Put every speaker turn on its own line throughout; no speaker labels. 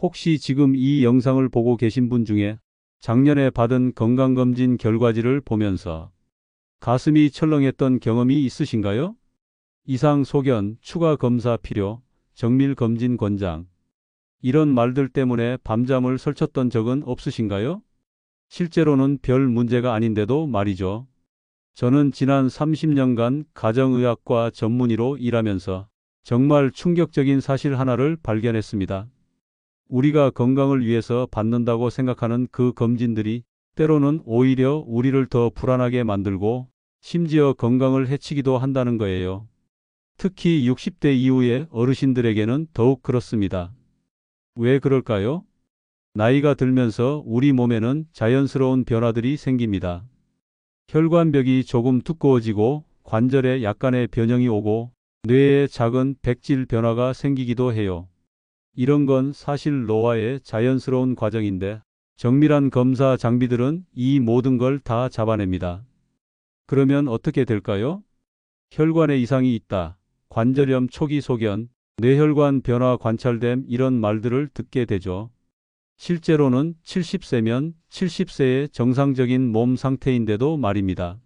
혹시 지금 이 영상을 보고 계신 분 중에 작년에 받은 건강검진 결과지를 보면서 가슴이 철렁했던 경험이 있으신가요? 이상 소견, 추가 검사 필요, 정밀 검진 권장. 이런 말들 때문에 밤잠을 설쳤던 적은 없으신가요? 실제로는 별 문제가 아닌데도 말이죠. 저는 지난 30년간 가정의학과 전문의로 일하면서 정말 충격적인 사실 하나를 발견했습니다. 우리가 건강을 위해서 받는다고 생각하는 그 검진들이 때로는 오히려 우리를 더 불안하게 만들고 심지어 건강을 해치기도 한다는 거예요. 특히 60대 이후의 어르신들에게는 더욱 그렇습니다. 왜 그럴까요? 나이가 들면서 우리 몸에는 자연스러운 변화들이 생깁니다. 혈관벽이 조금 두꺼워지고 관절에 약간의 변형이 오고 뇌에 작은 백질 변화가 생기기도 해요. 이런 건 사실 노화의 자연스러운 과정인데 정밀한 검사 장비들은 이 모든 걸 다 잡아냅니다. 그러면 어떻게 될까요? 혈관에 이상이 있다, 관절염 초기 소견, 뇌혈관 변화 관찰됨 이런 말들을 듣게 되죠. 실제로는 70세면 70세의 정상적인 몸 상태인데도 말입니다.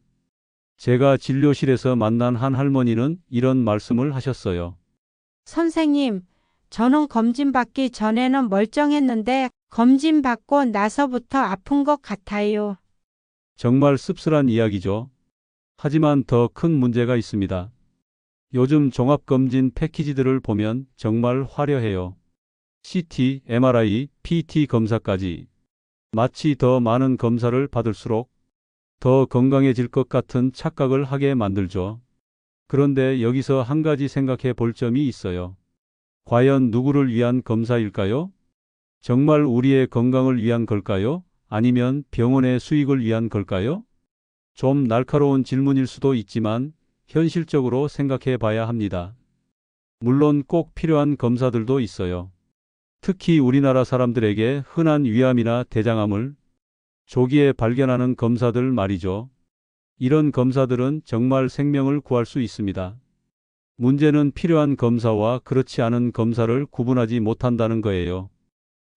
제가 진료실에서 만난 한 할머니는 이런 말씀을 하셨어요.
선생님, 저는 검진 받기 전에는 멀쩡했는데 검진 받고 나서부터 아픈 것 같아요.
정말 씁쓸한 이야기죠. 하지만 더 큰 문제가 있습니다. 요즘 종합검진 패키지들을 보면 정말 화려해요. CT, MRI, PT 검사까지. 마치 더 많은 검사를 받을수록 더 건강해질 것 같은 착각을 하게 만들죠. 그런데 여기서 한 가지 생각해 볼 점이 있어요. 과연 누구를 위한 검사일까요? 정말 우리의 건강을 위한 걸까요? 아니면 병원의 수익을 위한 걸까요? 좀 날카로운 질문일 수도 있지만 현실적으로 생각해 봐야 합니다. 물론 꼭 필요한 검사들도 있어요. 특히 우리나라 사람들에게 흔한 위암이나 대장암을 조기에 발견하는 검사들 말이죠. 이런 검사들은 정말 생명을 구할 수 있습니다. 문제는 필요한 검사와 그렇지 않은 검사를 구분하지 못한다는 거예요.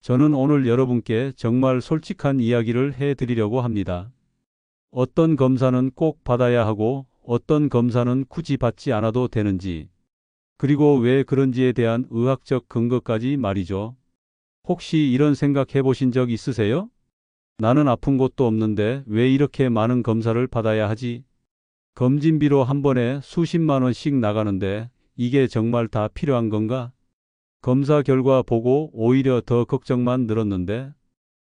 저는 오늘 여러분께 정말 솔직한 이야기를 해드리려고 합니다. 어떤 검사는 꼭 받아야 하고 어떤 검사는 굳이 받지 않아도 되는지, 그리고 왜 그런지에 대한 의학적 근거까지 말이죠. 혹시 이런 생각 해보신 적 있으세요? 나는 아픈 곳도 없는데 왜 이렇게 많은 검사를 받아야 하지? 검진비로 한 번에 수십만 원씩 나가는데 이게 정말 다 필요한 건가? 검사 결과 보고 오히려 더 걱정만 늘었는데,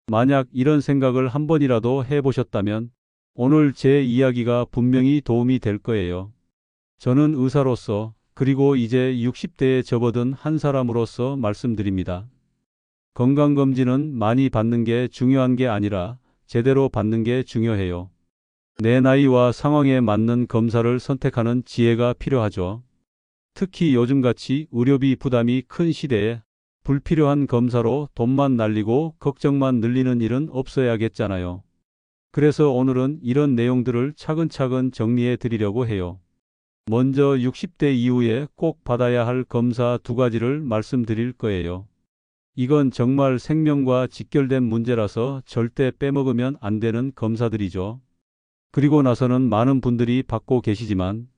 만약 이런 생각을 한 번이라도 해보셨다면 오늘 제 이야기가 분명히 도움이 될 거예요. 저는 의사로서 그리고 이제 60대에 접어든 한 사람으로서 말씀드립니다. 건강검진은 많이 받는 게 중요한 게 아니라 제대로 받는 게 중요해요. 내 나이와 상황에 맞는 검사를 선택하는 지혜가 필요하죠. 특히 요즘같이 의료비 부담이 큰 시대에 불필요한 검사로 돈만 날리고 걱정만 늘리는 일은 없어야겠잖아요. 그래서 오늘은 이런 내용들을 차근차근 정리해 드리려고 해요. 먼저 60대 이후에 꼭 받아야 할 검사 두 가지를 말씀드릴 거예요. 이건 정말 생명과 직결된 문제라서 절대 빼먹으면 안 되는 검사들이죠. 그리고 나서는 많은 분들이 받고 계시지만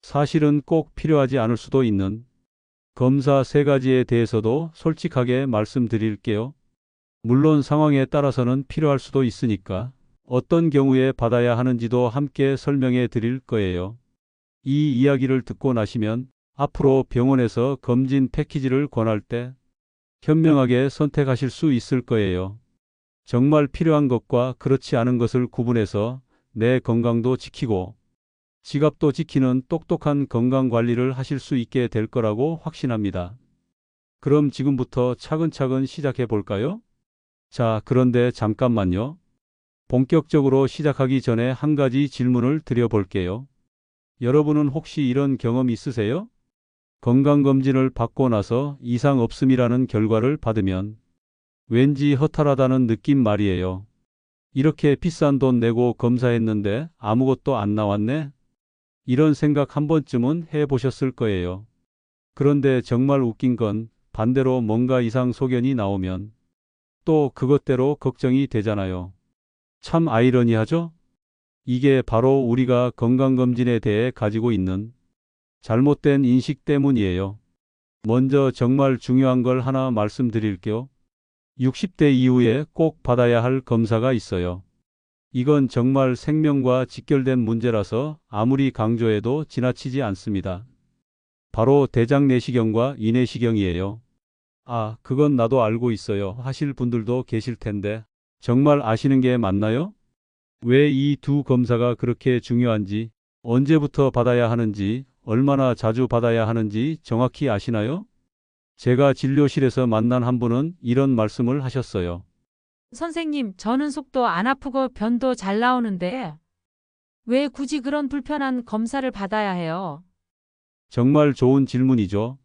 사실은 꼭 필요하지 않을 수도 있는 검사 세 가지에 대해서도 솔직하게 말씀드릴게요. 물론 상황에 따라서는 필요할 수도 있으니까 어떤 경우에 받아야 하는지도 함께 설명해 드릴 거예요. 이 이야기를 듣고 나시면 앞으로 병원에서 검진 패키지를 권할 때 현명하게 선택하실 수 있을 거예요. 정말 필요한 것과 그렇지 않은 것을 구분해서 내 건강도 지키고 지갑도 지키는 똑똑한 건강 관리를 하실 수 있게 될 거라고 확신합니다. 그럼 지금부터 차근차근 시작해 볼까요? 자, 그런데 잠깐만요. 본격적으로 시작하기 전에 한 가지 질문을 드려볼게요. 여러분은 혹시 이런 경험 있으세요? 건강검진을 받고 나서 이상 없음이라는 결과를 받으면 왠지 허탈하다는 느낌 말이에요. 이렇게 비싼 돈 내고 검사했는데 아무것도 안 나왔네? 이런 생각 한 번쯤은 해보셨을 거예요. 그런데 정말 웃긴 건 반대로 뭔가 이상 소견이 나오면 또 그것대로 걱정이 되잖아요. 참 아이러니하죠? 이게 바로 우리가 건강검진에 대해 가지고 있는 잘못된 인식 때문이에요. 먼저 정말 중요한 걸 하나 말씀드릴게요. 60대 이후에 꼭 받아야 할 검사가 있어요. 이건 정말 생명과 직결된 문제라서 아무리 강조해도 지나치지 않습니다. 바로 대장 내시경과 위내시경이에요. 아, 그건 나도 알고 있어요. 하실 분들도 계실 텐데 정말 아시는 게 맞나요? 왜 이 두 검사가 그렇게 중요한지, 언제부터 받아야 하는지, 얼마나 자주 받아야 하는지 정확히 아시나요? 제가 진료실에서 만난 한 분은 이런 말씀을 하셨어요.
선생님, 저는 속도 안 아프고 변도 잘 나오는데 왜 굳이 그런 불편한 검사를 받아야 해요?
정말 좋은 질문이죠.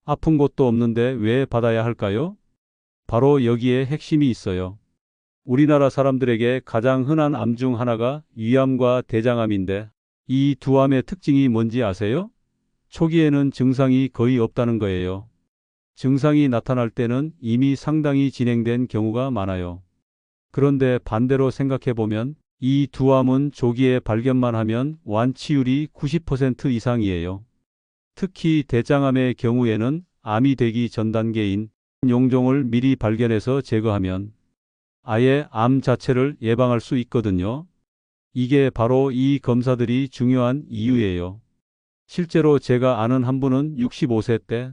아픈 곳도 없는데 왜 받아야 할까요? 바로 여기에 핵심이 있어요. 우리나라 사람들에게 가장 흔한 암 중 하나가 위암과 대장암인데 이 두 암의 특징이 뭔지 아세요? 초기에는 증상이 거의 없다는 거예요. 증상이 나타날 때는 이미 상당히 진행된 경우가 많아요. 그런데 반대로 생각해 보면 이 두 암은 조기에 발견만 하면 완치율이 90% 이상이에요. 특히 대장암의 경우에는 암이 되기 전 단계인 용종을 미리 발견해서 제거하면 아예 암 자체를 예방할 수 있거든요. 이게 바로 이 검사들이 중요한 이유예요. 실제로 제가 아는 한 분은 65세 때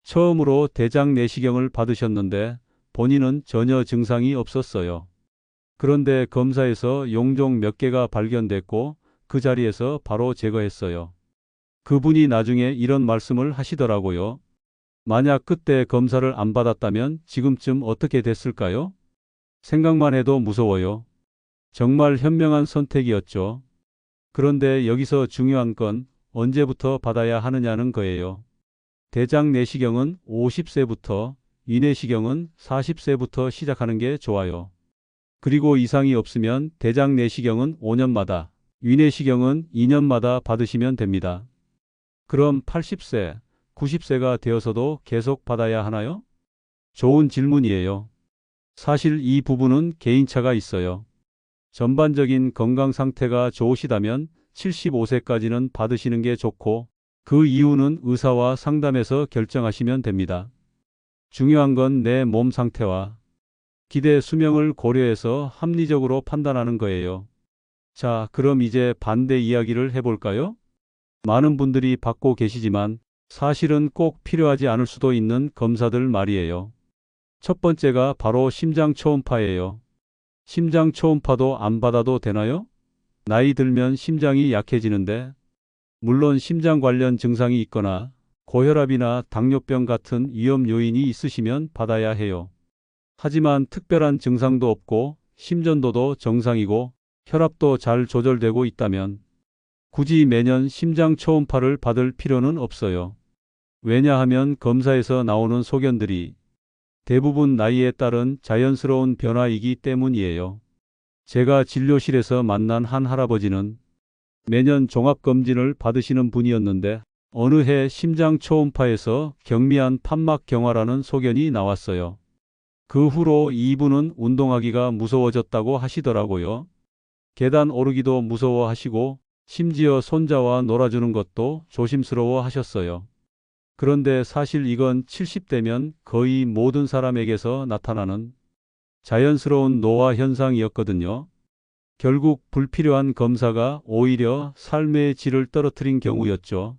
처음으로 대장 내시경을 받으셨는데 본인은 전혀 증상이 없었어요. 그런데 검사에서 용종 몇 개가 발견됐고 그 자리에서 바로 제거했어요. 그분이 나중에 이런 말씀을 하시더라고요. 만약 그때 검사를 안 받았다면 지금쯤 어떻게 됐을까요? 생각만 해도 무서워요. 정말 현명한 선택이었죠. 그런데 여기서 중요한 건 언제부터 받아야 하느냐는 거예요. 대장 내시경은 50세부터, 위내시경은 40세부터 시작하는 게 좋아요. 그리고 이상이 없으면 대장 내시경은 5년마다, 위내시경은 2년마다 받으시면 됩니다. 그럼 80세, 90세가 되어서도 계속 받아야 하나요? 좋은 질문이에요. 사실 이 부분은 개인차가 있어요. 전반적인 건강 상태가 좋으시다면 75세까지는 받으시는 게 좋고 그 이유는 의사와 상담해서 결정하시면 됩니다. 중요한 건 내 몸 상태와 기대 수명을 고려해서 합리적으로 판단하는 거예요. 자, 그럼 이제 반대 이야기를 해볼까요? 많은 분들이 받고 계시지만 사실은 꼭 필요하지 않을 수도 있는 검사들 말이에요. 첫 번째가 바로 심장 초음파예요. 심장 초음파도 안 받아도 되나요? 나이 들면 심장이 약해지는데 물론 심장 관련 증상이 있거나 고혈압이나 당뇨병 같은 위험 요인이 있으시면 받아야 해요. 하지만 특별한 증상도 없고 심전도도 정상이고 혈압도 잘 조절되고 있다면 굳이 매년 심장 초음파를 받을 필요는 없어요. 왜냐하면 검사에서 나오는 소견들이 대부분 나이에 따른 자연스러운 변화이기 때문이에요. 제가 진료실에서 만난 한 할아버지는 매년 종합검진을 받으시는 분이었는데 어느 해 심장 초음파에서 경미한 판막 경화라는 소견이 나왔어요. 그 후로 이분은 운동하기가 무서워졌다고 하시더라고요. 계단 오르기도 무서워하시고 심지어 손자와 놀아주는 것도 조심스러워 하셨어요. 그런데 사실 이건 70대면 거의 모든 사람에게서 나타나는 자연스러운 노화 현상이었거든요. 결국 불필요한 검사가 오히려 삶의 질을 떨어뜨린 경우였죠.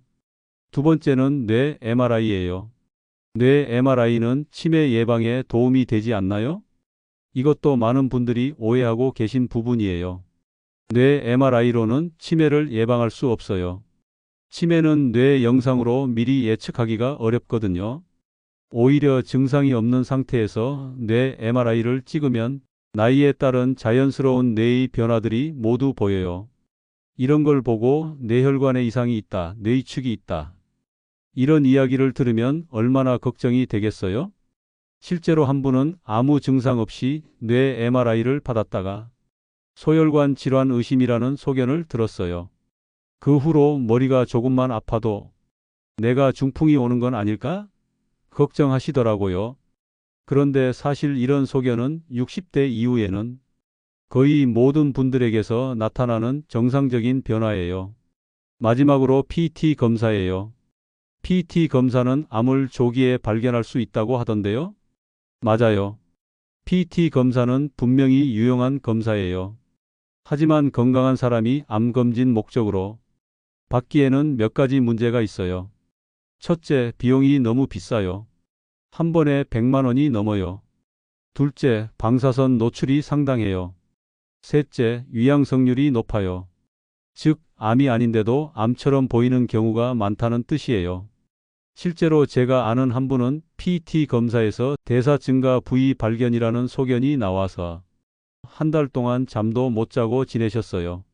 두 번째는 뇌 MRI예요. 뇌 MRI는 치매 예방에 도움이 되지 않나요? 이것도 많은 분들이 오해하고 계신 부분이에요. 뇌 MRI로는 치매를 예방할 수 없어요. 치매는 뇌 영상으로 미리 예측하기가 어렵거든요. 오히려 증상이 없는 상태에서 뇌 MRI를 찍으면 나이에 따른 자연스러운 뇌의 변화들이 모두 보여요. 이런 걸 보고 뇌혈관에 이상이 있다, 뇌이축이 있다. 이런 이야기를 들으면 얼마나 걱정이 되겠어요? 실제로 한 분은 아무 증상 없이 뇌 MRI를 받았다가 소혈관 질환 의심이라는 소견을 들었어요. 그 후로 머리가 조금만 아파도 내가 중풍이 오는 건 아닐까? 걱정하시더라고요. 그런데 사실 이런 소견은 60대 이후에는 거의 모든 분들에게서 나타나는 정상적인 변화예요. 마지막으로 PT 검사예요. PT 검사는 암을 조기에 발견할 수 있다고 하던데요. 맞아요. PT 검사는 분명히 유용한 검사예요. 하지만 건강한 사람이 암 검진 목적으로 받기에는 몇 가지 문제가 있어요. 첫째, 비용이 너무 비싸요. 한 번에 100만 원이 넘어요. 둘째, 방사선 노출이 상당해요. 셋째, 위양성률이 높아요. 즉, 암이 아닌데도 암처럼 보이는 경우가 많다는 뜻이에요. 실제로 제가 아는 한 분은 PT 검사에서 대사 증가 부위 발견이라는 소견이 나와서 한 달 동안 잠도 못 자고 지내셨어요.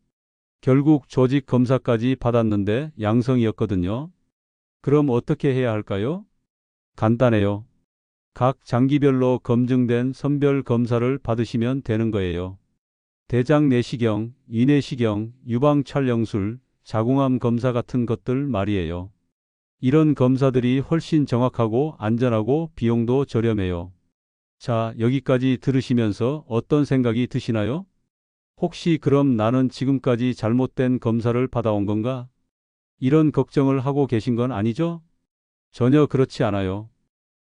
결국 조직 검사까지 받았는데 양성이었거든요. 그럼 어떻게 해야 할까요? 간단해요. 각 장기별로 검증된 선별 검사를 받으시면 되는 거예요. 대장 내시경, 위내시경, 유방 촬영술, 자궁암 검사 같은 것들 말이에요. 이런 검사들이 훨씬 정확하고 안전하고 비용도 저렴해요. 자, 여기까지 들으시면서 어떤 생각이 드시나요? 혹시 그럼 나는 지금까지 잘못된 검사를 받아온 건가? 이런 걱정을 하고 계신 건 아니죠? 전혀 그렇지 않아요.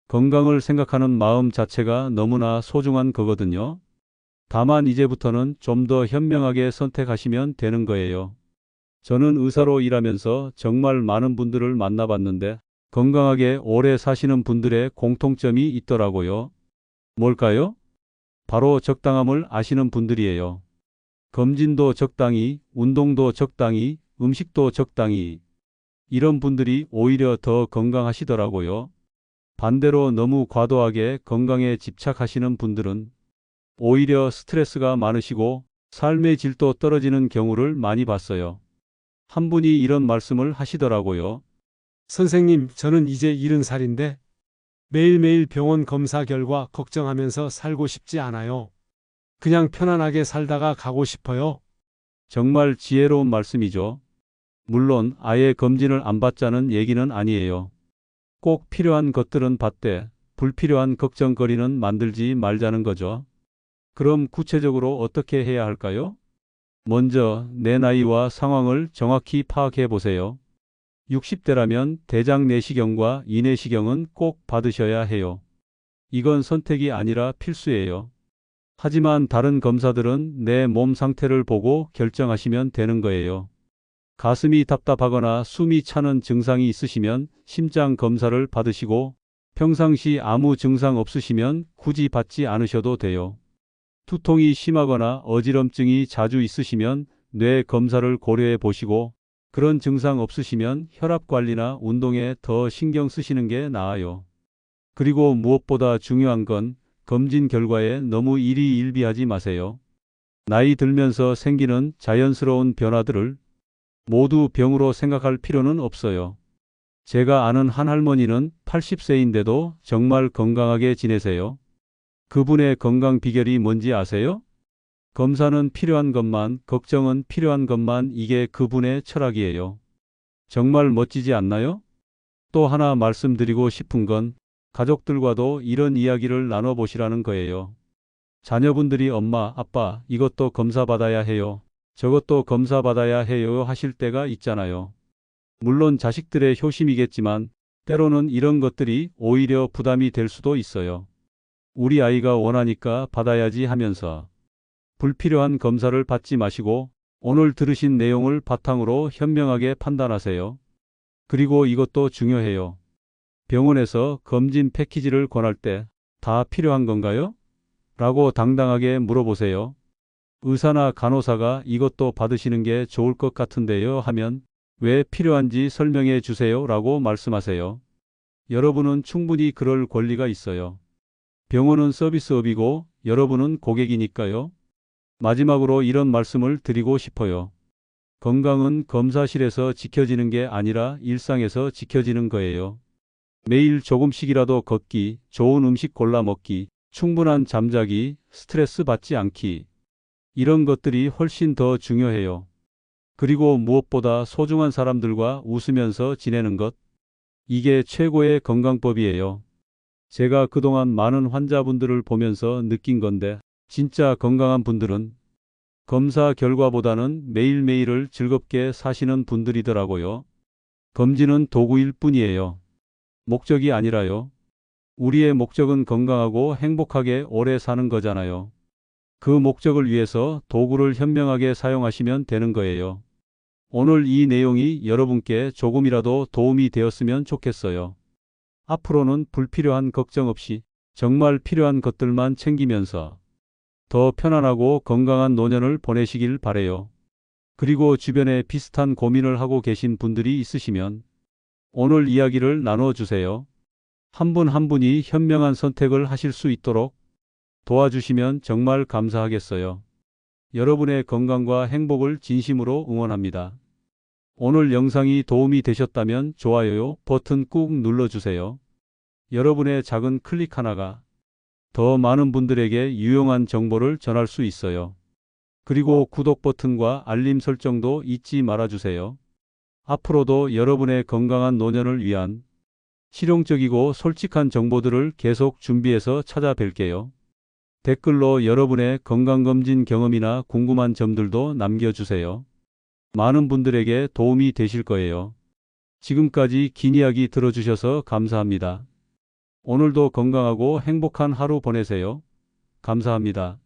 건강을 생각하는 마음 자체가 너무나 소중한 거거든요. 다만 이제부터는 좀 더 현명하게 선택하시면 되는 거예요. 저는 의사로 일하면서 정말 많은 분들을 만나봤는데 건강하게 오래 사시는 분들의 공통점이 있더라고요. 뭘까요? 바로 적당함을 아시는 분들이에요. 검진도 적당히, 운동도 적당히, 음식도 적당히. 이런 분들이 오히려 더 건강하시더라고요. 반대로 너무 과도하게 건강에 집착하시는 분들은 오히려 스트레스가 많으시고 삶의 질도 떨어지는 경우를 많이 봤어요. 한 분이 이런 말씀을 하시더라고요.
선생님, 저는 이제 70살인데 매일매일 병원 검사 결과 걱정하면서 살고 싶지 않아요. 그냥 편안하게 살다가 가고 싶어요.
정말 지혜로운 말씀이죠. 물론 아예 검진을 안 받자는 얘기는 아니에요. 꼭 필요한 것들은 받되 불필요한 걱정거리는 만들지 말자는 거죠. 그럼 구체적으로 어떻게 해야 할까요? 먼저 내 나이와 상황을 정확히 파악해 보세요. 60대라면 대장 내시경과 위내시경은 꼭 받으셔야 해요. 이건 선택이 아니라 필수예요. 하지만 다른 검사들은 내 몸 상태를 보고 결정하시면 되는 거예요. 가슴이 답답하거나 숨이 차는 증상이 있으시면 심장 검사를 받으시고 평상시 아무 증상 없으시면 굳이 받지 않으셔도 돼요. 두통이 심하거나 어지럼증이 자주 있으시면 뇌 검사를 고려해 보시고 그런 증상 없으시면 혈압 관리나 운동에 더 신경 쓰시는 게 나아요. 그리고 무엇보다 중요한 건 검진 결과에 너무 일희일비하지 마세요. 나이 들면서 생기는 자연스러운 변화들을 모두 병으로 생각할 필요는 없어요. 제가 아는 한 할머니는 80세인데도 정말 건강하게 지내세요. 그분의 건강 비결이 뭔지 아세요? 검사는 필요한 것만, 걱정은 필요한 것만, 이게 그분의 철학이에요. 정말 멋지지 않나요? 또 하나 말씀드리고 싶은 건 가족들과도 이런 이야기를 나눠보시라는 거예요. 자녀분들이 엄마, 아빠, 이것도 검사 받아야 해요. 저것도 검사 받아야 해요 하실 때가 있잖아요. 물론 자식들의 효심이겠지만 때로는 이런 것들이 오히려 부담이 될 수도 있어요. 우리 아이가 원하니까 받아야지 하면서 불필요한 검사를 받지 마시고 오늘 들으신 내용을 바탕으로 현명하게 판단하세요. 그리고 이것도 중요해요. 병원에서 검진 패키지를 권할 때 다 필요한 건가요? 라고 당당하게 물어보세요. 의사나 간호사가 이것도 받으시는 게 좋을 것 같은데요 하면 왜 필요한지 설명해 주세요 라고 말씀하세요. 여러분은 충분히 그럴 권리가 있어요. 병원은 서비스업이고 여러분은 고객이니까요. 마지막으로 이런 말씀을 드리고 싶어요. 건강은 검사실에서 지켜지는 게 아니라 일상에서 지켜지는 거예요. 매일 조금씩이라도 걷기, 좋은 음식 골라 먹기, 충분한 잠자기, 스트레스 받지 않기. 이런 것들이 훨씬 더 중요해요. 그리고 무엇보다 소중한 사람들과 웃으면서 지내는 것. 이게 최고의 건강법이에요. 제가 그동안 많은 환자분들을 보면서 느낀 건데, 진짜 건강한 분들은 검사 결과보다는 매일매일을 즐겁게 사시는 분들이더라고요. 검진은 도구일 뿐이에요. 목적이 아니라요. 우리의 목적은 건강하고 행복하게 오래 사는 거잖아요. 그 목적을 위해서 도구를 현명하게 사용하시면 되는 거예요. 오늘 이 내용이 여러분께 조금이라도 도움이 되었으면 좋겠어요. 앞으로는 불필요한 걱정 없이 정말 필요한 것들만 챙기면서 더 편안하고 건강한 노년을 보내시길 바래요. 그리고 주변에 비슷한 고민을 하고 계신 분들이 있으시면 오늘 이야기를 나눠 주세요. 한 분 한 분이 현명한 선택을 하실 수 있도록 도와주시면 정말 감사하겠어요. 여러분의 건강과 행복을 진심으로 응원합니다. 오늘 영상이 도움이 되셨다면 좋아요 버튼 꾹 눌러주세요. 여러분의 작은 클릭 하나가 더 많은 분들에게 유용한 정보를 전할 수 있어요. 그리고 구독 버튼과 알림 설정도 잊지 말아주세요. 앞으로도 여러분의 건강한 노년을 위한 실용적이고 솔직한 정보들을 계속 준비해서 찾아뵐게요. 댓글로 여러분의 건강검진 경험이나 궁금한 점들도 남겨주세요. 많은 분들에게 도움이 되실 거예요. 지금까지 긴 이야기 들어주셔서 감사합니다. 오늘도 건강하고 행복한 하루 보내세요. 감사합니다.